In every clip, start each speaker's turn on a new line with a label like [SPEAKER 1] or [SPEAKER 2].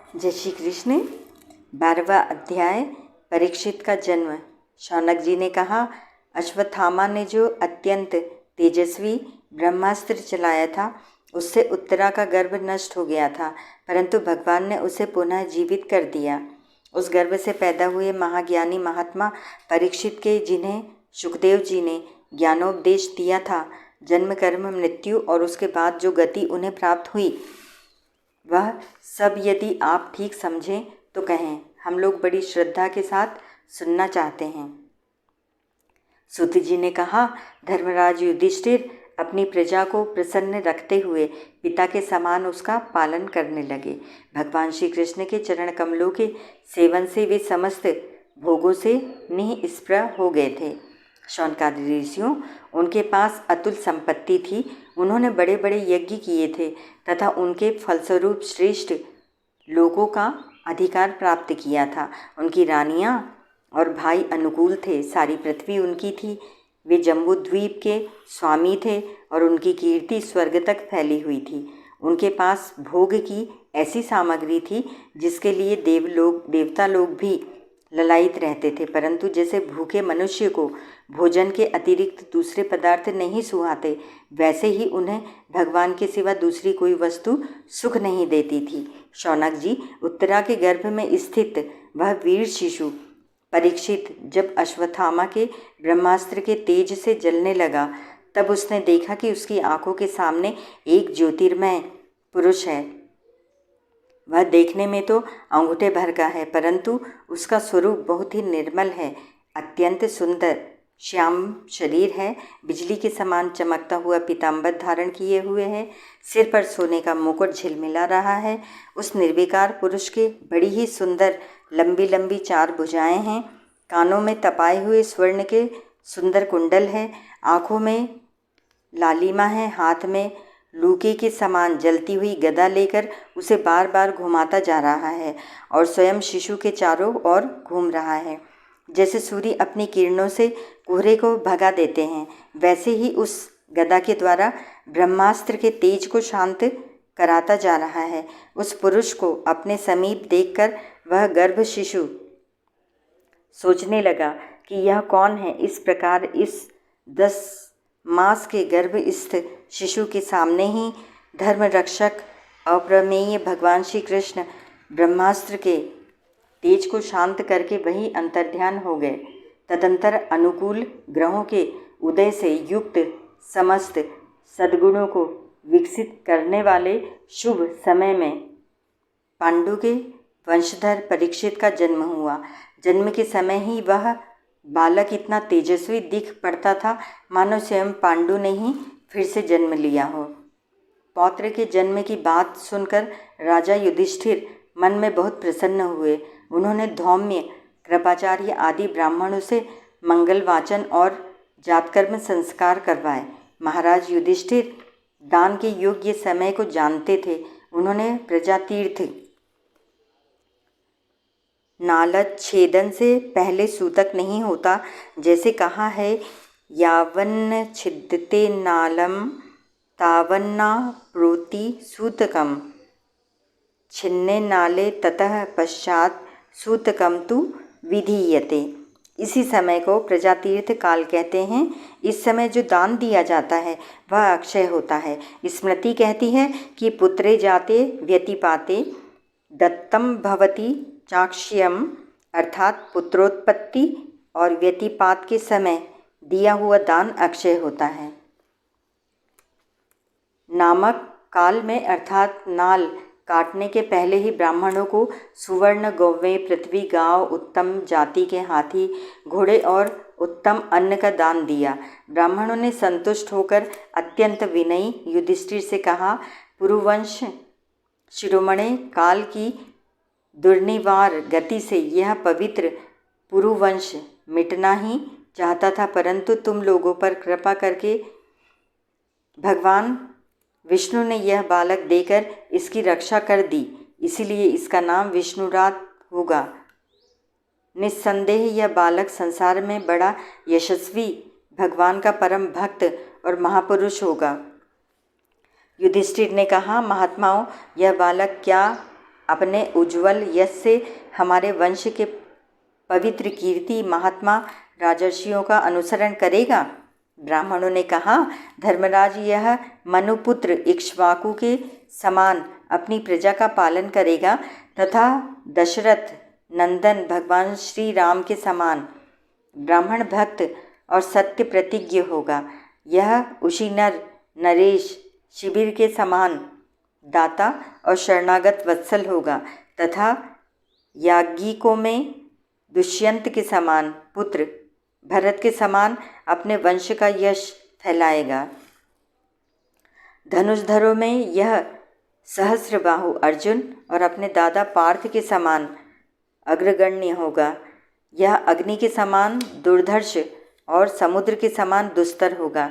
[SPEAKER 1] जय श्री कृष्ण। 12वां अध्याय परीक्षित का जन्म। शौनक जी ने कहा, अश्वत्थामा ने जो अत्यंत तेजस्वी ब्रह्मास्त्र चलाया था उससे उत्तरा का गर्भ नष्ट हो गया था, परंतु भगवान ने उसे पुनः जीवित कर दिया। उस गर्भ से पैदा हुए महाज्ञानी महात्मा परीक्षित के, जिन्हें सुखदेव जी ने ज्ञानोपदेश दिया था, जन्म कर्म मृत्यु और उसके बाद जो गति उन्हें प्राप्त हुई वह सब यदि आप ठीक समझें तो कहें। हम लोग बड़ी श्रद्धा के साथ सुनना चाहते हैं। सूत जी ने कहा, धर्मराज युधिष्ठिर अपनी प्रजा को प्रसन्न रखते हुए पिता के समान उसका पालन करने लगे। भगवान श्री कृष्ण के चरण कमलों के सेवन से वे समस्त भोगों से निःस्पृह हो गए थे। शौनकादि ऋषियों, उनके पास अतुल संपत्ति थी। उन्होंने बड़े बड़े यज्ञ किए थे तथा उनके फलस्वरूप श्रेष्ठ लोगों का अधिकार प्राप्त किया था। उनकी रानियां और भाई अनुकूल थे। सारी पृथ्वी उनकी थी। वे जम्बूद्वीप के स्वामी थे और उनकी कीर्ति स्वर्ग तक फैली हुई थी। उनके पास भोग की ऐसी सामग्री थी जिसके लिए देवता लोग भी ललायित रहते थे, परंतु जैसे भूखे मनुष्य को भोजन के अतिरिक्त दूसरे पदार्थ नहीं सुहाते, वैसे ही उन्हें भगवान के सिवा दूसरी कोई वस्तु सुख नहीं देती थी। शौनक जी, उत्तरा के गर्भ में स्थित वह वीर शिशु परीक्षित जब अश्वत्थामा के ब्रह्मास्त्र के तेज से जलने लगा, तब उसने देखा कि उसकी आंखों के सामने एक ज्योतिर्मय पुरुष है। वह देखने में तो अंगूठे भर का है, परंतु उसका स्वरूप बहुत ही निर्मल है। अत्यंत सुंदर श्याम शरीर है। बिजली के समान चमकता हुआ पीताम्बर धारण किए हुए है। सिर पर सोने का मुकुट झिलमिला रहा है। उस निर्विकार पुरुष के बड़ी ही सुंदर लंबी लंबी 4 भुजाएं हैं। कानों में तपाए हुए स्वर्ण के सुंदर कुंडल है। आँखों में लालिमा है। हाथ में लूके के समान जलती हुई गदा लेकर उसे बार बार घुमाता जा रहा है और स्वयं शिशु के चारों ओर घूम रहा है। जैसे सूर्य अपनी किरणों से कोहरे को भगा देते हैं, वैसे ही उस गदा के द्वारा ब्रह्मास्त्र के तेज को शांत कराता जा रहा है। उस पुरुष को अपने समीप देखकर वह गर्भ शिशु सोचने लगा कि यह कौन है। इस प्रकार इस 10 मास के गर्भस्थ शिशु के सामने ही धर्म रक्षक अप्रमेय भगवान श्री कृष्ण ब्रह्मास्त्र के तेज को शांत करके वही अंतर्ध्यान हो गए। तदंतर अनुकूल ग्रहों के उदय से युक्त समस्त सद्गुणों को विकसित करने वाले शुभ समय में पांडु के वंशधर परीक्षित का जन्म हुआ। जन्म के समय ही वह बालक इतना तेजस्वी दिख पड़ता था मानो स्वयं पांडु ने ही फिर से जन्म लिया हो। पौत्र के जन्म की बात सुनकर राजा युधिष्ठिर मन में बहुत प्रसन्न हुए। उन्होंने धौम्य, कृपाचार्य आदि ब्राह्मणों से मंगल वाचन और जातकर्म संस्कार करवाए। महाराज युधिष्ठिर दान के योग्य समय को जानते थे। उन्होंने प्रजातीर्थ नालद छेदन से पहले सूतक नहीं होता, जैसे कहा है, यावन्न छिद्यते नालम तावन्ना प्रोति सूतकम, छिन्ने नाले ततः पश्चात सूतकम तु विधीयते। इसी समय को प्रजातीर्थ काल कहते हैं। इस समय जो दान दिया जाता है वह अक्षय होता है। स्मृति कहती है कि पुत्रे जाते व्यतिपाते दत्तम भवति चाक्ष्यम, अर्थात पुत्रोत्पत्ति और व्यतिपात के समय दिया हुआ दान अक्षय होता है। नामक काल में अर्थात नाल काटने के पहले ही ब्राह्मणों को सुवर्ण गौवें, पृथ्वी, गांव, उत्तम जाति के हाथी, घोड़े और उत्तम अन्न का दान दिया। ब्राह्मणों ने संतुष्ट होकर अत्यंत विनयी युधिष्ठिर से कहा, पुरुवंश शिरोमणि काल की दुर्निवार गति से यह पवित्र पुरुवंश मिटना ही चाहता था, परंतु तुम लोगों पर कृपा करके भगवान विष्णु ने यह बालक देकर इसकी रक्षा कर दी, इसीलिए इसका नाम विष्णुरात होगा। निस्संदेह यह बालक संसार में बड़ा यशस्वी, भगवान का परम भक्त और महापुरुष होगा। युधिष्ठिर ने कहा, महात्माओं, यह बालक क्या अपने उज्जवल यश से हमारे वंश के पवित्र कीर्ति महात्मा राजर्षियों का अनुसरण करेगा। ब्राह्मणों ने कहा, धर्मराज यह मनुपुत्र इक्ष्वाकु के समान अपनी प्रजा का पालन करेगा तथा दशरथ नंदन भगवान श्री राम के समान ब्राह्मण भक्त और सत्य प्रतिज्ञ होगा। यह उशीनर नरेश शिबिर के समान दाता और शरणागत वत्सल होगा तथा याज्ञिकों में दुष्यंत के समान पुत्र भरत के समान अपने वंश का यश फैलाएगा। धनुषधरों में यह सहस्रबाहु अर्जुन और अपने दादा पार्थ के समान अग्रगण्य होगा। यह अग्नि के समान दुर्धर्ष और समुद्र के समान दुस्तर होगा।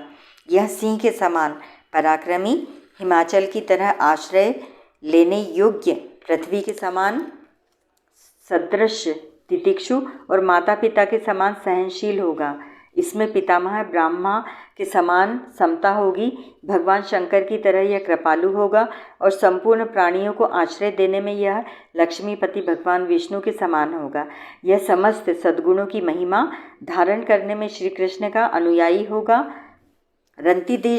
[SPEAKER 1] यह सिंह के समान पराक्रमी, हिमाचल की तरह आश्रय लेने योग्य, पृथ्वी के समान सदृश तितिक्षु और माता पिता के समान सहनशील होगा। इसमें पितामह ब्रह्मा के समान समता होगी। भगवान शंकर की तरह यह कृपालु होगा और संपूर्ण प्राणियों को आश्रय देने में यह लक्ष्मीपति भगवान विष्णु के समान होगा। यह समस्त सद्गुणों की महिमा धारण करने में श्री कृष्ण का अनुयायी होगा। रंतिदेव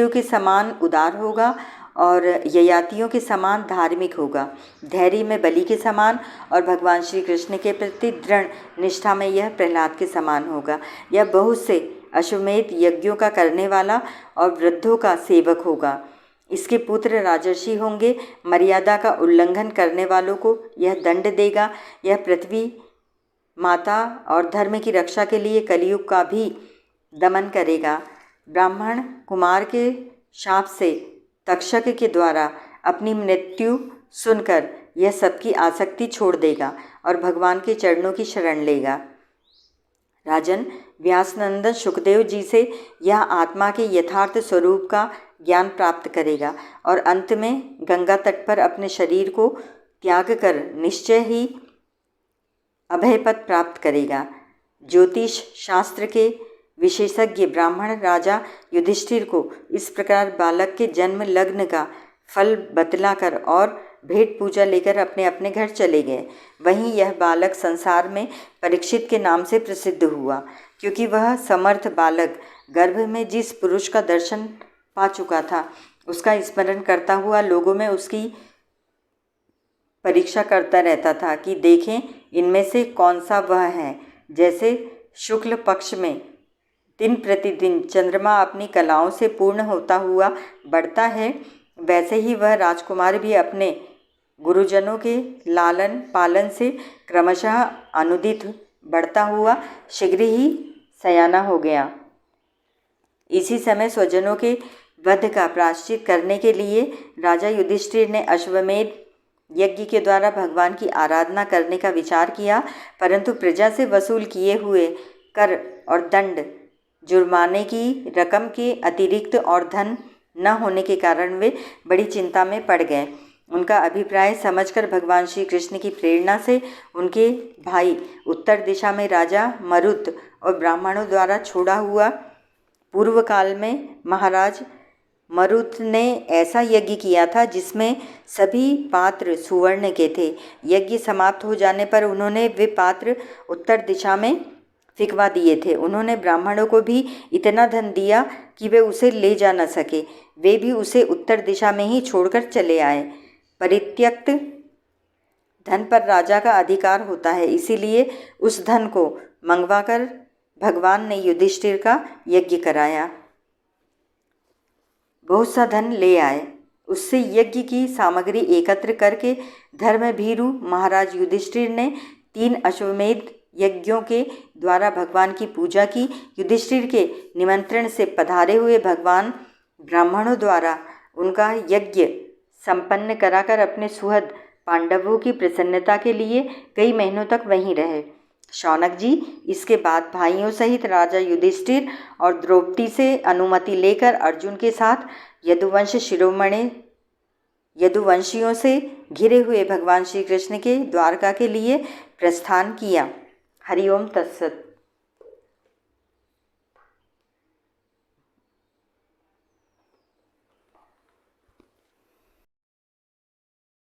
[SPEAKER 1] के समान उदार होगा और ययातियों के समान धार्मिक होगा। धैर्य में बलि के समान और भगवान श्री कृष्ण के प्रति दृढ़ निष्ठा में यह प्रहलाद के समान होगा। यह बहुत से अश्वमेध यज्ञों का करने वाला और वृद्धों का सेवक होगा। इसके पुत्र राजर्षि होंगे। मर्यादा का उल्लंघन करने वालों को यह दंड देगा। यह पृथ्वी माता और धर्म की रक्षा के लिए कलयुग का भी दमन करेगा। ब्राह्मण कुमार के शाप से तक्षक के द्वारा अपनी मृत्यु सुनकर यह सबकी आसक्ति छोड़ देगा और भगवान के चरणों की शरण लेगा। राजन, व्यासनंदन सुखदेव जी से यह आत्मा के यथार्थ स्वरूप का ज्ञान प्राप्त करेगा और अंत में गंगा तट पर अपने शरीर को त्याग कर निश्चय ही अभय पद प्राप्त करेगा। ज्योतिष शास्त्र के विशेषज्ञ ब्राह्मण राजा युधिष्ठिर को इस प्रकार बालक के जन्म लग्न का फल बतलाकर और भेंट पूजा लेकर अपने अपने घर चले गए। वहीं यह बालक संसार में परीक्षित के नाम से प्रसिद्ध हुआ, क्योंकि वह समर्थ बालक गर्भ में जिस पुरुष का दर्शन पा चुका था उसका स्मरण करता हुआ लोगों में उसकी परीक्षा करता रहता था कि देखें इनमें से कौन सा वह है। जैसे शुक्ल पक्ष में दिन प्रतिदिन चंद्रमा अपनी कलाओं से पूर्ण होता हुआ बढ़ता है, वैसे ही वह राजकुमार भी अपने गुरुजनों के लालन पालन से क्रमशः अनुदित बढ़ता हुआ शीघ्र ही सयाना हो गया। इसी समय स्वजनों के वध का प्रायश्चित करने के लिए राजा युधिष्ठिर ने अश्वमेध यज्ञ के द्वारा भगवान की आराधना करने का विचार किया, परंतु प्रजा से वसूल किए हुए कर और दंड जुर्माने की रकम के अतिरिक्त और धन न होने के कारण वे बड़ी चिंता में पड़ गए। उनका अभिप्राय समझकर भगवान श्री कृष्ण की प्रेरणा से उनके भाई उत्तर दिशा में राजा मरुत और ब्राह्मणों द्वारा छोड़ा हुआ पूर्व काल में महाराज मरुत ने ऐसा यज्ञ किया था जिसमें सभी पात्र सुवर्ण के थे। यज्ञ समाप्त हो जाने पर उन्होंने वे पात्र उत्तर दिशा में फिकवा दिए थे। उन्होंने ब्राह्मणों को भी इतना धन दिया कि वे उसे ले जा न सके। वे भी उसे उत्तर दिशा में ही छोड़कर चले आए। परित्यक्त धन पर राजा का अधिकार होता है, इसीलिए उस धन को मंगवाकर भगवान ने युधिष्ठिर का यज्ञ कराया। बहुत सा धन ले आए। उससे यज्ञ की सामग्री एकत्र करके धर्मभीरु महाराज युधिष्ठिर ने 3 अश्वमेध यज्ञों के द्वारा भगवान की पूजा की। युधिष्ठिर के निमंत्रण से पधारे हुए भगवान ब्राह्मणों द्वारा उनका यज्ञ संपन्न कराकर अपने सुहृद पांडवों की प्रसन्नता के लिए कई महीनों तक वहीं रहे। शौनक जी इसके बाद भाइयों सहित राजा युधिष्ठिर और द्रौपदी से अनुमति लेकर अर्जुन के साथ यदुवंश शिरोमणि यदुवंशियों से घिरे हुए भगवान श्री कृष्ण के द्वारका के लिए प्रस्थान किया। हरि ओम तत्सत।